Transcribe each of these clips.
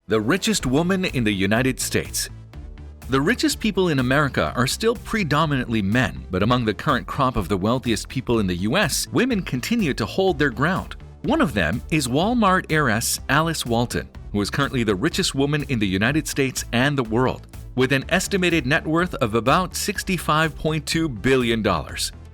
The richest woman in the United States. The richest people in America are still predominantly men, but among the current crop of the wealthiest people in the US, women continue to hold their ground. One of them is Walmart heiress Alice Walton, who is currently the richest woman in the United States and the world, with an estimated net worth of about $65.2 billion.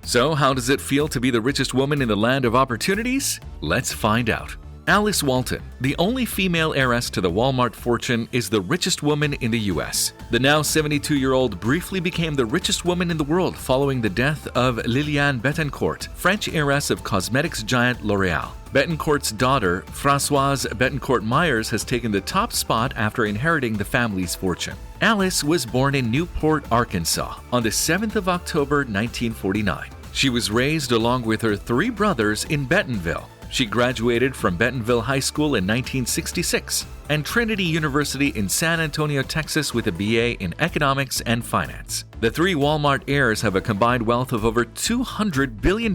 So, how does it feel to be the richest woman in the land of opportunities? Let's find out. Alice Walton, the only female heiress to the Walmart fortune, is the richest woman in the U.S. The now 72-year-old briefly became the richest woman in the world following the death of Liliane Bettencourt, French heiress of cosmetics giant L'Oréal. Bettencourt's daughter, Françoise Bettencourt-Myers, has taken the top spot after inheriting the family's fortune. Alice was born in Newport, Arkansas, on the 7th of October, 1949. She was raised along with her three brothers in Bentonville. She graduated from Bentonville High School in 1966 and Trinity University in San Antonio, Texas, with a BA in Economics and Finance. The three Walmart heirs have a combined wealth of over $200 billion,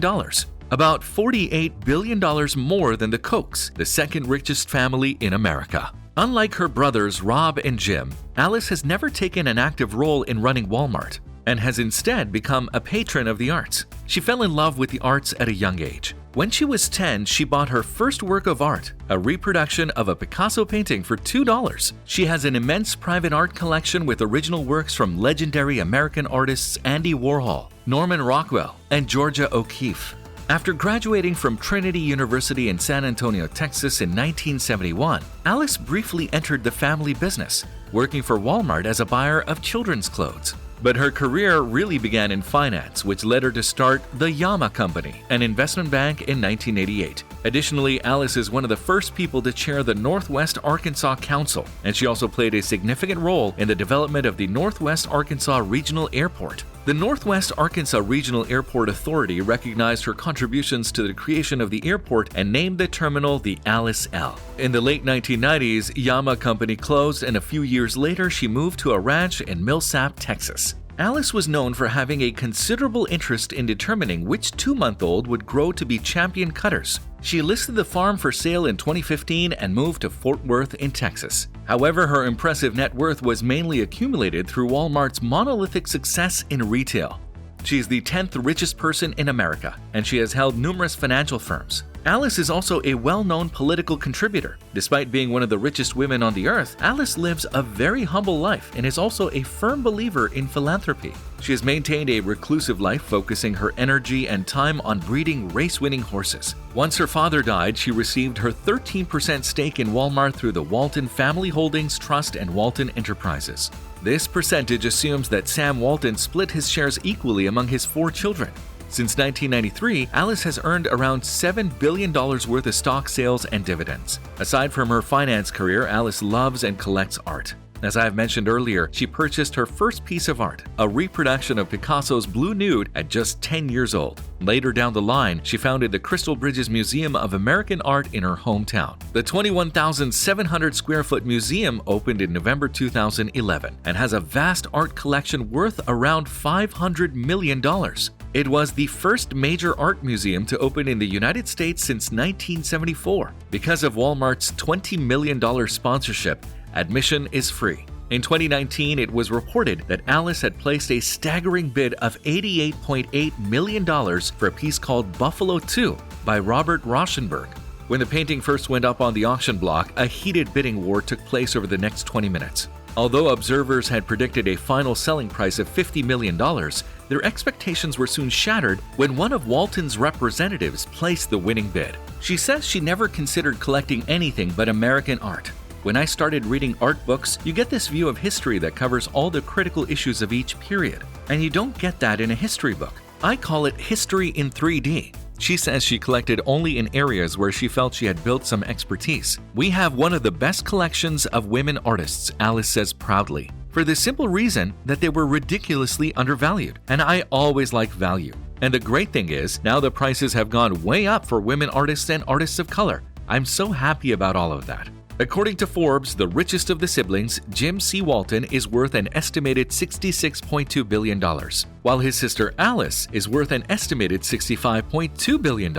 about $48 billion more than the Kochs, the second richest family in America. Unlike her brothers Rob and Jim, Alice has never taken an active role in running Walmart and has instead become a patron of the arts. She fell in love with the arts at a young age. When she was 10, she bought her first work of art, a reproduction of a Picasso painting for $2. She has an immense private art collection with original works from legendary American artists Andy Warhol, Norman Rockwell, and Georgia O'Keeffe. After graduating from Trinity University in San Antonio, Texas in 1971, Alice briefly entered the family business, working for Walmart as a buyer of children's clothes. But her career really began in finance, which led her to start the Yama Company, an investment bank, in 1988. Additionally, Alice is one of the first people to chair the Northwest Arkansas Council, and she also played a significant role in the development of the Northwest Arkansas Regional Airport. The Northwest Arkansas Regional Airport Authority recognized her contributions to the creation of the airport and named the terminal the Alice L. In the late 1990s, Yama Company closed, and a few years later she moved to a ranch in Millsap, Texas. Alice was known for having a considerable interest in determining which two-month-old would grow to be champion cutters. She listed the farm for sale in 2015 and moved to Fort Worth in Texas. However, her impressive net worth was mainly accumulated through Walmart's monolithic success in retail. She is the 10th richest person in America, and she has held numerous financial firms. Alice is also a well-known political contributor. Despite being one of the richest women on the earth, Alice lives a very humble life and is also a firm believer in philanthropy. She has maintained a reclusive life, focusing her energy and time on breeding race-winning horses. Once her father died, she received her 13% stake in Walmart through the Walton Family Holdings Trust and Walton Enterprises. This percentage assumes that Sam Walton split his shares equally among his four children. Since 1993, Alice has earned around $7 billion worth of stock sales and dividends. Aside from her finance career, Alice loves and collects art. As I have mentioned earlier, she purchased her first piece of art, a reproduction of Picasso's Blue Nude, at just 10 years old. Later down the line, she founded the Crystal Bridges Museum of American Art in her hometown. The 21,700 square foot museum opened in November 2011 and has a vast art collection worth around $500 million. It was the first major art museum to open in the United States since 1974. Because of Walmart's $20 million sponsorship, admission is free. In 2019, it was reported that Alice had placed a staggering bid of $88.8 million for a piece called Buffalo 2 by Robert Rauschenberg. When the painting first went up on the auction block, a heated bidding war took place over the next 20 minutes. Although observers had predicted a final selling price of $50 million, their expectations were soon shattered when one of Walton's representatives placed the winning bid. She says she never considered collecting anything but American art. When I started reading art books, you get this view of history that covers all the critical issues of each period, and you don't get that in a history book. I call it history in 3D. She says she collected only in areas where she felt she had built some expertise. We have one of the best collections of women artists, Alice says proudly, for the simple reason that they were ridiculously undervalued, and I always like value. And the great thing is, now the prices have gone way up for women artists and artists of color. I'm so happy about all of that. According to Forbes, the richest of the siblings, Jim C. Walton is worth an estimated $66.2 billion, while his sister Alice is worth an estimated $65.2 billion.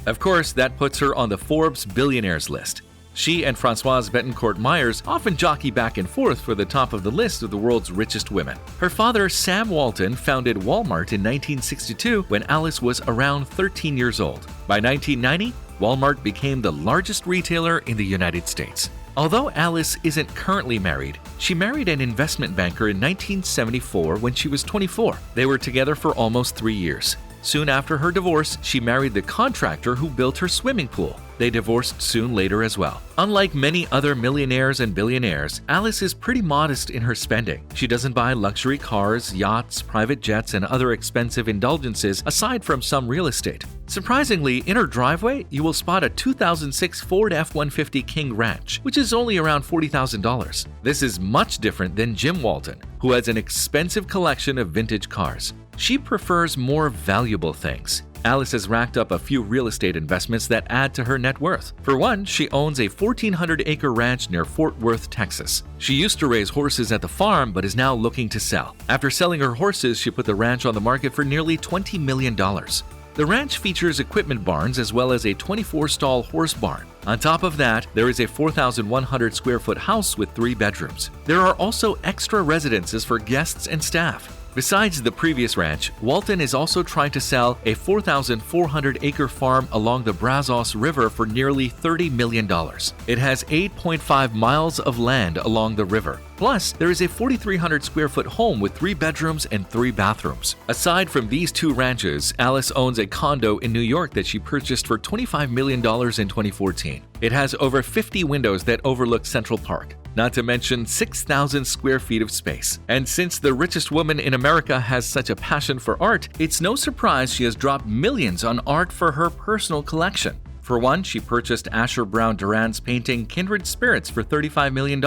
Of course, that puts her on the Forbes billionaires list. She and Françoise Bettencourt Myers often jockey back and forth for the top of the list of the world's richest women. Her father, Sam Walton, founded Walmart in 1962 when Alice was around 13 years old. By 1990, Walmart became the largest retailer in the United States. Although Alice isn't currently married, she married an investment banker in 1974 when she was 24. They were together for almost 3 years. Soon after her divorce, she married the contractor who built her swimming pool. They divorced soon later as well. Unlike many other millionaires and billionaires, Alice is pretty modest in her spending. She doesn't buy luxury cars, yachts, private jets, and other expensive indulgences aside from some real estate. Surprisingly, in her driveway, you will spot a 2006 Ford F-150 King Ranch, which is only around $40,000. This is much different than Jim Walton, who has an expensive collection of vintage cars. She prefers more valuable things. Alice has racked up a few real estate investments that add to her net worth. For one, she owns a 1,400-acre ranch near Fort Worth, Texas. She used to raise horses at the farm but is now looking to sell. After selling her horses, she put the ranch on the market for nearly $20 million. The ranch features equipment barns as well as a 24-stall horse barn. On top of that, there is a 4,100 square foot house with 3 bedrooms. There are also extra residences for guests and staff. Besides the previous ranch, Walton is also trying to sell a 4,400-acre farm along the Brazos River for nearly $30 million. It has 8.5 miles of land along the river. Plus, there is a 4,300 square foot home with 3 bedrooms and 3 bathrooms. Aside from these 2 ranches, Alice owns a condo in New York that she purchased for $25 million in 2014. It has over 50 windows that overlook Central Park, not to mention 6,000 square feet of space. And since the richest woman in America has such a passion for art, it's no surprise she has dropped millions on art for her personal collection. For one, she purchased Asher Brown Durand's painting Kindred Spirits for $35 million.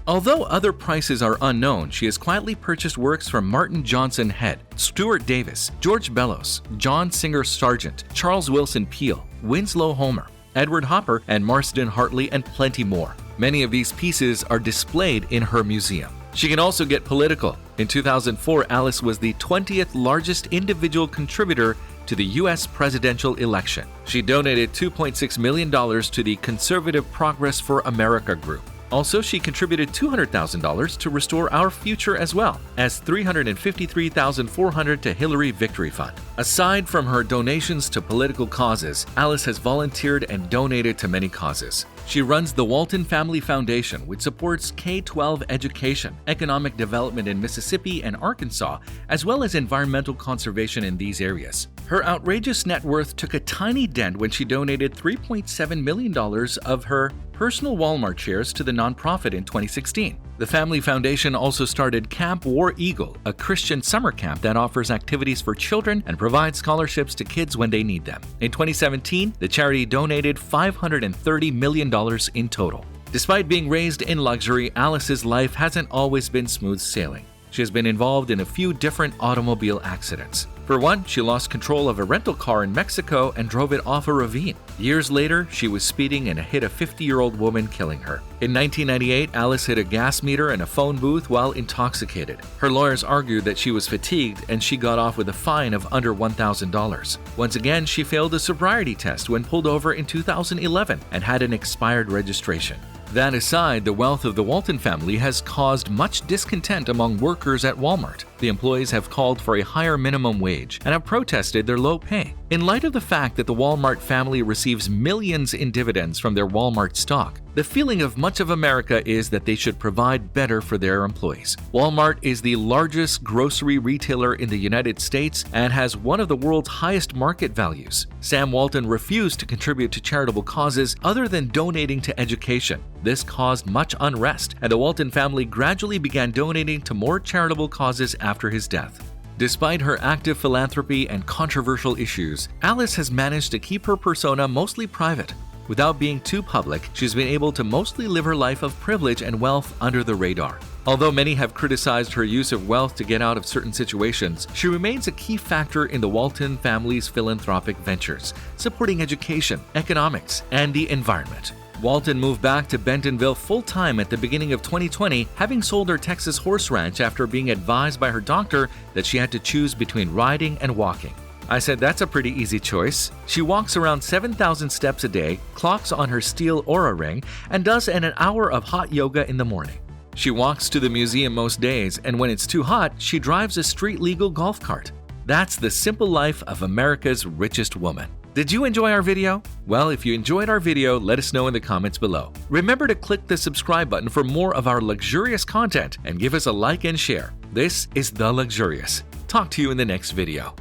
Although other prices are unknown, she has quietly purchased works from Martin Johnson Head, Stuart Davis, George Bellows, John Singer Sargent, Charles Wilson Peale, Winslow Homer, Edward Hopper, and Marsden Hartley, and plenty more. Many of these pieces are displayed in her museum. She can also get political. In 2004, Alice was the 20th largest individual contributor to the U.S. presidential election. She donated $2.6 million to the Conservative Progress for America group. Also, she contributed $200,000 to Restore Our Future as well as $353,400 to Hillary Victory Fund. Aside from her donations to political causes, Alice has volunteered and donated to many causes. She runs the Walton Family Foundation, which supports K-12 education, economic development in Mississippi and Arkansas, as well as environmental conservation in these areas. Her outrageous net worth took a tiny dent when she donated $3.7 million of her personal Walmart shares to the nonprofit in 2016. The Family Foundation also started Camp War Eagle, a Christian summer camp that offers activities for children and provides scholarships to kids when they need them. In 2017, the charity donated $530 million in total. Despite being raised in luxury, Alice's life hasn't always been smooth sailing. She has been involved in a few different automobile accidents. For one, she lost control of a rental car in Mexico and drove it off a ravine. Years later, she was speeding and hit a 50-year-old woman, killing her. In 1998, Alice hit a gas meter and a phone booth while intoxicated. Her lawyers argued that she was fatigued and she got off with a fine of under $1,000. Once again, she failed a sobriety test when pulled over in 2011 and had an expired registration. That aside, the wealth of the Walton family has caused much discontent among workers at Walmart. The employees have called for a higher minimum wage and have protested their low pay. In light of the fact that the Walmart family receives millions in dividends from their Walmart stock, the feeling of much of America is that they should provide better for their employees. Walmart is the largest grocery retailer in the United States and has one of the world's highest market values. Sam Walton refused to contribute to charitable causes other than donating to education. This caused much unrest, and the Walton family gradually began donating to more charitable causes after his death. Despite her active philanthropy and controversial issues, Alice has managed to keep her persona mostly private. Without being too public, she's been able to mostly live her life of privilege and wealth under the radar. Although many have criticized her use of wealth to get out of certain situations, she remains a key factor in the Walton family's philanthropic ventures, supporting education, economics, and the environment. Walton moved back to Bentonville full-time at the beginning of 2020, having sold her Texas horse ranch after being advised by her doctor that she had to choose between riding and walking. I said that's a pretty easy choice. She walks around 7,000 steps a day, clocks on her steel Oura ring, and does an hour of hot yoga in the morning. She walks to the museum most days, and when it's too hot, she drives a street-legal golf cart. That's the simple life of America's richest woman. Did you enjoy our video? Well, if you enjoyed our video, let us know in the comments below. Remember to click the subscribe button for more of our luxurious content and give us a like and share. This is The Luxurious. Talk to you in the next video.